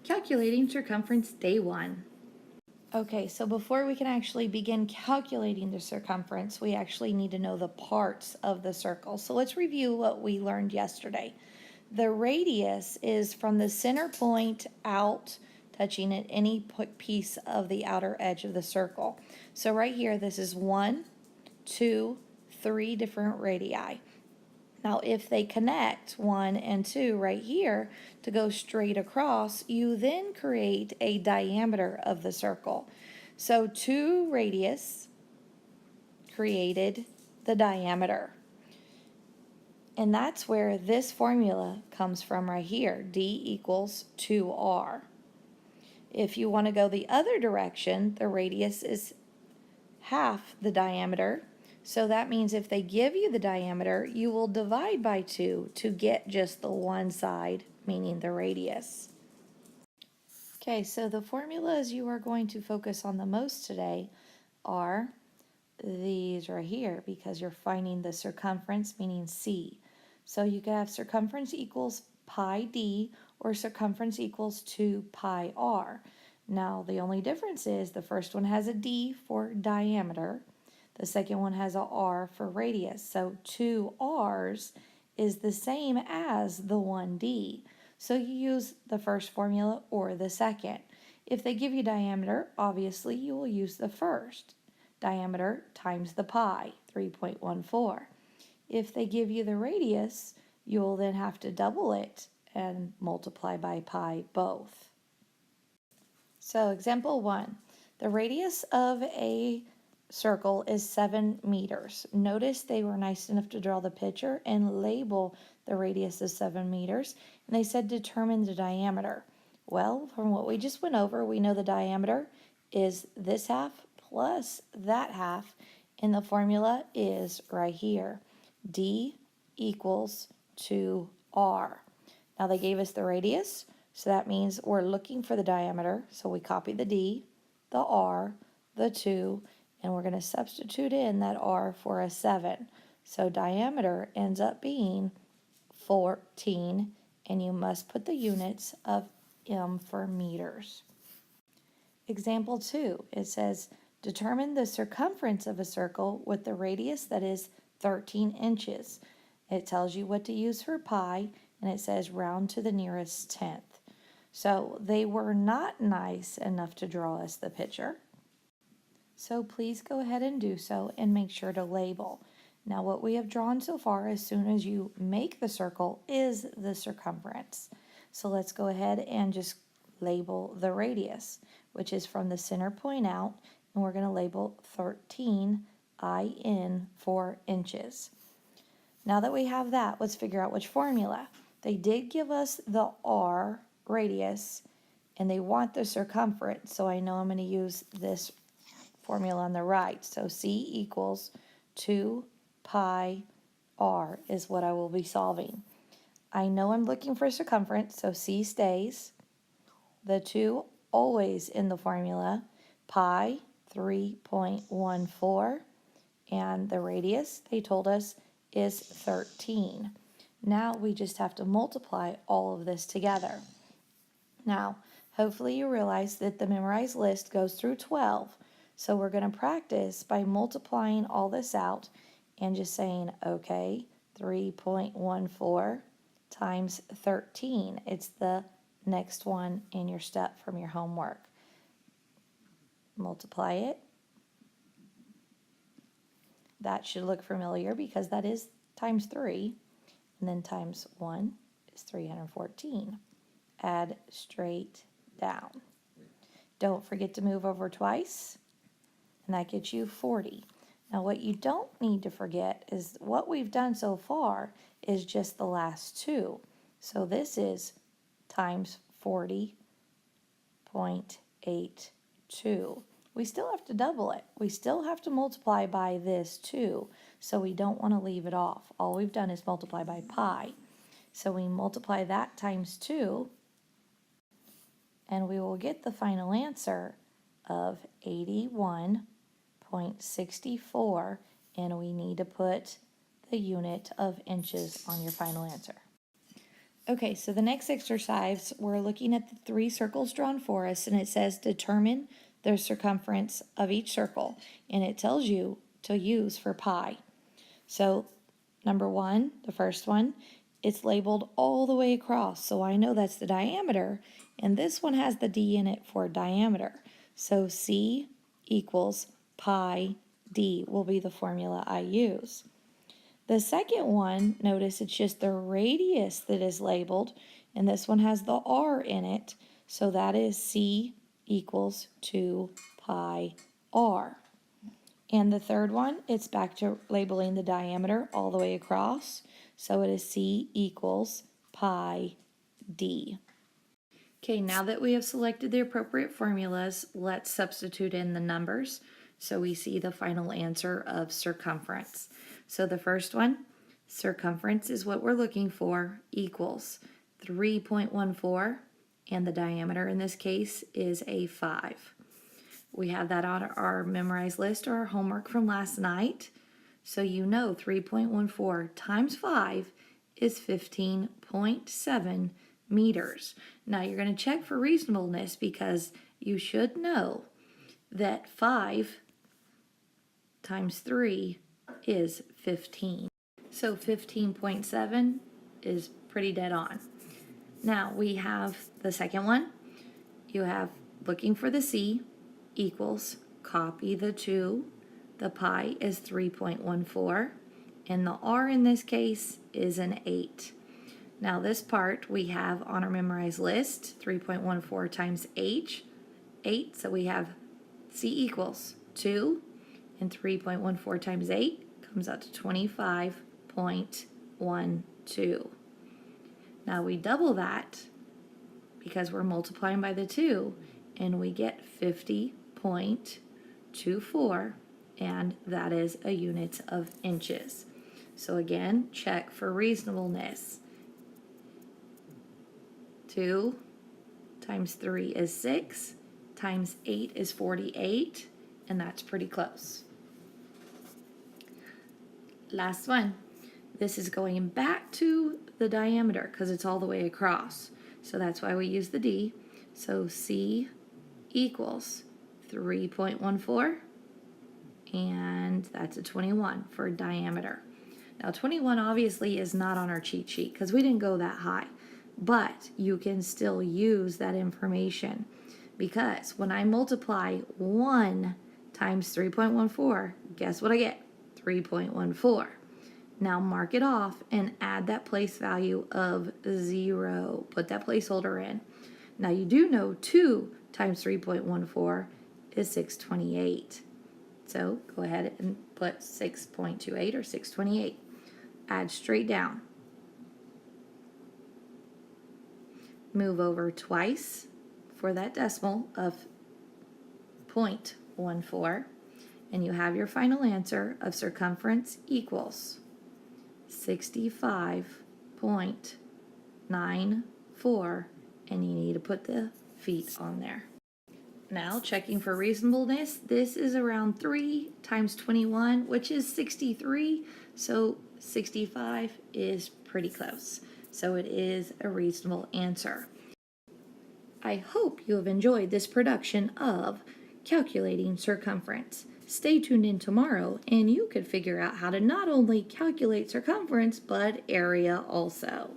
Calculating circumference day 1. Okay, so before we can actually begin calculating the circumference, we actually need to know the parts of the circle. So let's review what we learned yesterday. The radius is from the center point out, touching at any piece of the outer edge of the circle. So right here, this is 1, 2, 3 different radii. Now, if they connect 1 and 2 right here to go straight across, you then create a diameter of the circle. So 2 radius created the diameter. And that's where this formula comes from right here. D equals 2R. If you want to go the other direction, the radius is half the diameter. So that means if they give you the diameter, you will divide by 2 to get just the one side, meaning the radius. Okay, so the formulas you are going to focus on the most today are these right here, because you're finding the circumference, meaning C. So you could have circumference equals pi d or circumference equals 2 pi r. Now the only difference is the first one has a d for diameter. The second one has a r for radius. So 2 r's is the same as the 1d. So you use the first formula or the second. If they give you diameter, obviously you will use the first. Diameter times the pi, 3.14. If they give you the radius, you'll then have to double it and multiply by pi both. So example 1, the radius of a circle is 7 meters. Notice they were nice enough to draw the picture and label the radius as 7 meters, and they said determine the diameter. Well, from what we just went over, we know the diameter is this half plus that half, and the formula is right here. D equals 2R. Now they gave us the radius, so that means we're looking for the diameter, so we copy the D, the R, the 2, and we're going to substitute in that R for a 7. So diameter ends up being 14, and you must put the units of m for meters. Example 2, it says, determine the circumference of a circle with the radius that is 13 inches. It tells you what to use for pi, and it says round to the nearest tenth. So they were not nice enough to draw us the picture. So please go ahead and do so and make sure to label. Now what we have drawn so far, as soon as you make the circle, is the circumference. So let's go ahead and just label the radius, which is from the center point out, and we're going to label 13 in for inches. Now that we have that, let's figure out which formula. They did give us the R radius, and they want the circumference, so I know I'm going to use this formula on the right. So C equals 2 pi r is what I will be solving. I know I'm looking for circumference, so C stays. The 2 always in the formula. Pi 3.14, and the radius they told us is 13. Now we just have to multiply all of this together. Now hopefully you realize that the memorized list goes through 12. So we're going to practice by multiplying all this out and just saying, okay, 3.14 times 13. It's the next one in your step from your homework. Multiply it. That should look familiar because that is times 3. And then times 1 is 314. Add straight down. Don't forget to move over twice. And that gets you 40. Now what you don't need to forget is what we've done so far is just the last 2. So this is times 40.82. We still have to double it. We still have to multiply by this 2, so we don't want to leave it off. All we've done is multiply by pi. So we multiply that times 2, and we will get the final answer of 81.64, and we need to put the unit of inches on your final answer. Okay, so the next exercise, we're looking at the 3 circles drawn for us, and it says determine the circumference of each circle, and it tells you to use for pi. So number 1, the first one, it's labeled all the way across, so I know that's the diameter, and this one has the d in it for diameter. So C equals pi d will be the formula I use. The second one, notice it's just the radius that is labeled, and this one has the r in it, so that is C equals 2 pi r. And the third one, it's back to labeling the diameter all the way across, so it is C equals pi d. Okay, now that we have selected the appropriate formulas, let's substitute in the numbers so we see the final answer of circumference. So the first one, circumference is what we're looking for, equals 3.14, and the diameter in this case is a 5. We have that on our memorized list or our homework from last night. So you know 3.14 times 5 is 15.7 meters. Now you're going to check for reasonableness because you should know that 5 times 3 is 15. So 15.7 is pretty dead on. Now we have the second one. You have looking for the C equals, copy the 2. The pi is 3.14, and the r in this case is an 8. Now this part we have on our memorized list, 3.14 times 8, so we have C equals 2, and 3.14 times 8 comes out to 25.12. Now we double that because we're multiplying by the 2, and we get 50.24, and that is a unit of inches. So again, check for reasonableness. 2 times 3 is 6, times 8 is 48, and that's pretty close. Last one. This is going back to the diameter because it's all the way across. So that's why we use the D. So C equals 3.14, and that's a 21 for diameter. Now 21 obviously is not on our cheat sheet because we didn't go that high, but you can still use that information because when I multiply 1 times 3.14, guess what I get? 3.14. Now mark it off and add that place value of 0. Put that placeholder in. Now you do know 2 times 3.14 is 628. So go ahead and put 6.28 or 628. Add straight down. Move over twice for that decimal of 0.14, and you have your final answer of circumference equals 65.94, and you need to put the feet on there. Now, checking for reasonableness, this is around 3 times 21, which is 63, so 65 is pretty close. So it is a reasonable answer. I hope you have enjoyed this production of Calculating Circumference. Stay tuned in tomorrow and you could figure out how to not only calculate circumference but area also.